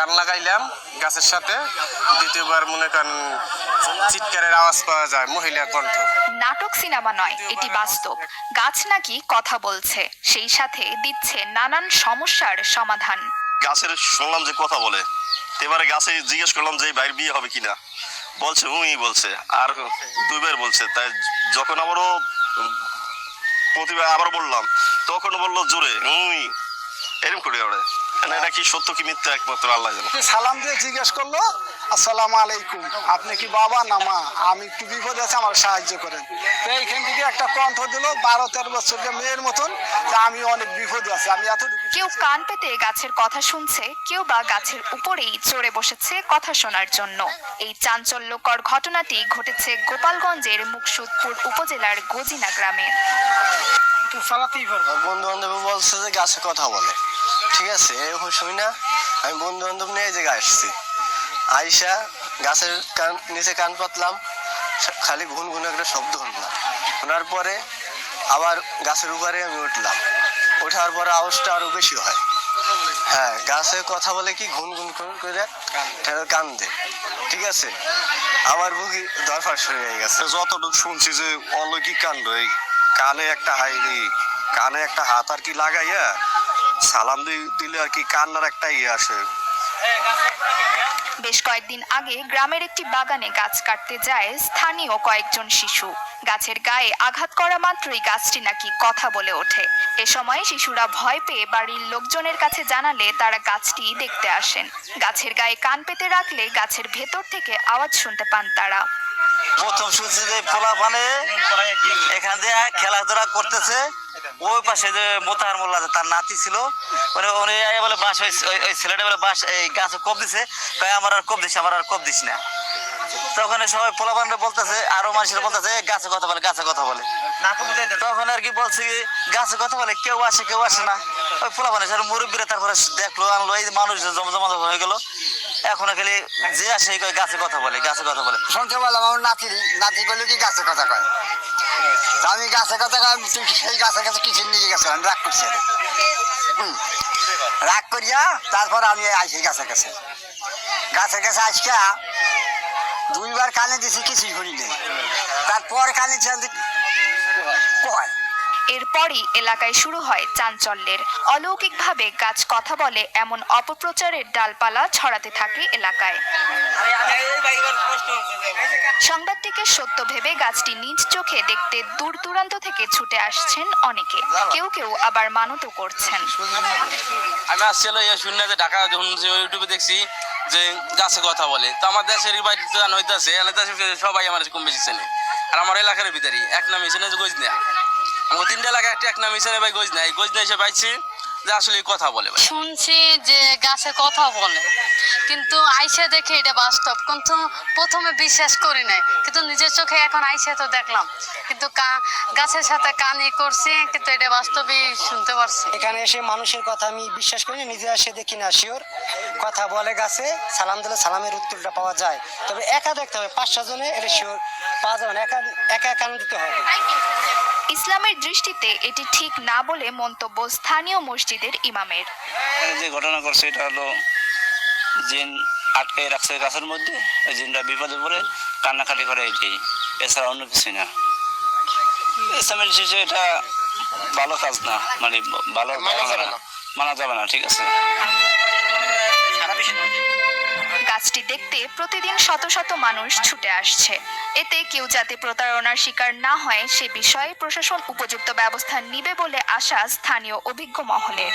কান লাগাইলাম গাছের সাথে, দ্বিতীয়বার মনে করেন চিৎকারের আওয়াজ পাওয়া যায়, মহিলা কণ্ঠ। নাটক সিনেমা নয়, এটি বাস্তব। গাছ নাকি কথা বলছে, সেই সাথে দিচ্ছে নানান সমস্যার সমাধান। গাছের শুনলাম যে কথা বলে, এবারে গাছে জিজ্ঞেস করলাম যে ভাইয়ের বিয়ে হবে কিনা, বলছে বলছে, আর দুইবার বলছে। তাই যখন আবারও প্রতিবার আবার বললাম, তখন বললো জোরে এরকম করে ওরে। এটা কি সত্য কি মিথ্যা একমাত্র আল্লাহ জানে। সালাম দিয়ে জিজ্ঞেস করলো, আসসালামু আলাইকুম, আপনি কি বাবা না মা, আমি একটু বিপদে আছে, আমার সাহায্য করেন। তো এইখান থেকে একটা কণ্ঠ দিল 12-13 বছরের মেয়ের মতন, যে আমি অনেক বিপদে আছি, আমি এত। কেউ কান পেতে গাছের কথা শুনছে, কেউ বা গাছের উপরেই চড়ে বসেছে কথা শোনার জন্য। এই চাঞ্চল্যকর ঘটনাটি ঘটেছে গোপালগঞ্জের মুকসুদপুর উপজেলার গজিনা গ্রামে। বন্ধু বান্ধব বলছে যে গাছে কথা বলে, ঠিক আছে, এরকম শুনি না। আমি বন্ধু বান্ধব নিয়ে এই জায়গায় আসছি, আইসা গাছের নিচে কান পাতলাম, খালি ঘুন ঘুন একটা শব্দ শুনলাম। শোনার পরে আবার গাছের উপরে আমি উঠলাম, ওঠার পরে আওয়াজটা আরো বেশি হয়। হ্যাঁ, গাছে কথা বলে কি ঘুন ঘুন করে কান দেয়, ঠিক আছে। আমার বুকি দরফার শুরু হয়ে গেছে। যতটুকু শুনছি যে অলৌকিক কাণ্ড, এই কানে একটা কানে একটা হাত আর কি লাগাইয়া সালাম দিলে আর কি কান্নার একটা আসে। বেশ কয়েকদিন আগে গ্রামের একটি বাগানে গাছ কাটতে যায় স্থানীয় কয়েকজন শিশু। গাছের গায়ে আঘাত করা মাত্রই গাছটি নাকি কথা বলে ওঠে। এ সময় শিশুরা ভয় পেয়ে বাড়ির লোকজনের কাছে জানালে তারা গাছটি দেখতে আসেন। গাছের গায়ে কান পেতে রাখলে গাছের ভেতর থেকে আওয়াজ শুনতে পান তারা। প্রথম শুনছি যে পোলা পানে এখান দিয়ে খেলাধুলা করতেছে, ওই পাশে যে মোতাহার মোল্লা তার নাতি ছিল, মানে উনি বলে বাস, ওই ছেলেটা বলে বাস এই গাছে কোপ দিছে, তাই আমার আর কোপ দিস, আমার আর কোপ দিস না। তখন সবাই পোলা পানরা বলতেছে, আরো মানুষের বলতেছে গাছে কথা বলে, গাছে কথা বলে। তখন আর কি বলছে গাছে কথা বলে, কেউ আসে কেউ আসে না। ওই পোলা পানে সব মুরব্বীরা তারপরে দেখলো, আনলো, এই মানুষ জমজমা হয়ে গেল। এখন খালি যে আসে গাছে কথা বলে, গাছে কথা বলে। শুনতে বললাম আমার নাতি করলে কি গাছে কথা কয়, আমি গাছে কথা কয়, সেই গাছের কাছে কিছু নিয়ে গেছে, আমি রাগ করছি, রাগ করিয়া তারপর আমি আইসি গাছের কাছে। গাছের কাছে আজকা দুইবার কানে দিছি, কিছুই করিনি। তারপর কানে কয়। এরপরই এলাকায় শুরু হয় চাঞ্চল্যের। অলৌকিকভাবে গাছ কথা বলে এমন অপপ্রচারের ডালপালা ছড়াতে থাকে এলাকায়। সংবাদটিকে সত্য ভেবে গাছটি নিজ চোখে দেখতে দূর দূরান্ত থেকে ছুটে আসছেন অনেকে, কেউ কেউ আবার মানতও করছেন। আমি আসছিল শুনে যে ঢাকা যখন ইউটিউবে দেখছি যে গাছে কথা বলে, তো আমার দেশের জান হইতেছে সবাই আমার কম বেশি চেনে। আর আমার এলাকার ভিতরেই এক নাম হিসেবে গজনা, আমার 3টা এলাকায় এক নাম হিসেবে ভাই গজনা এসে পাইছি যে আসলে কথা বলে। শুনছি যে গাছে কথা বলে, কিন্তু আইসা দেখে এটা বাস্তব, কিন্তু প্রথমে বিশ্বাস করি নাই, কিন্তু নিজের চোখে এখন আইসা তো দেখলাম, কিন্তু গাছের সাথে কানি করছি, কিন্তু এটা বাস্তবই শুনতে পারছি। এখানে এসে মানুষের কথা আমি বিশ্বাস করি, নিজে এসে দেখি না শিওর। কথা বলে গাছে, সালাম দিলে সালামের উত্তরটা পাওয়া যায়, তবে একা দেখতে হবে, 5-6 জনে এটা শিওর পাওয়া যাবে না, একা কান দিতে হবে। ইসলামের দৃষ্টিতে এটি ঠিক না বলে মন্তব্য স্থানীয় মসজিদের ইমামের। যে ঘটনা করছে এটা হলো জিন আটকে রাখছে গাছের মধ্যে, ওই জিনটা বিপদে পড়ে কান্নাকাটি করে, এটাই, এছাড়া অন্য কিছু না। ইসলামের শেষে এটা ভালো কাজ না, মানে ভালো মানা যাবে না, ঠিক আছে। গাছটি দেখতে প্রতিদিন শত শত মানুষ ছুটে আসছে। এতে কেউ যাতে প্রতারণার শিকার না হয় সে বিষয়ে প্রশাসন উপযুক্ত ব্যবস্থা নিবে বলে আশা স্থানীয় অভিজ্ঞ মহলের।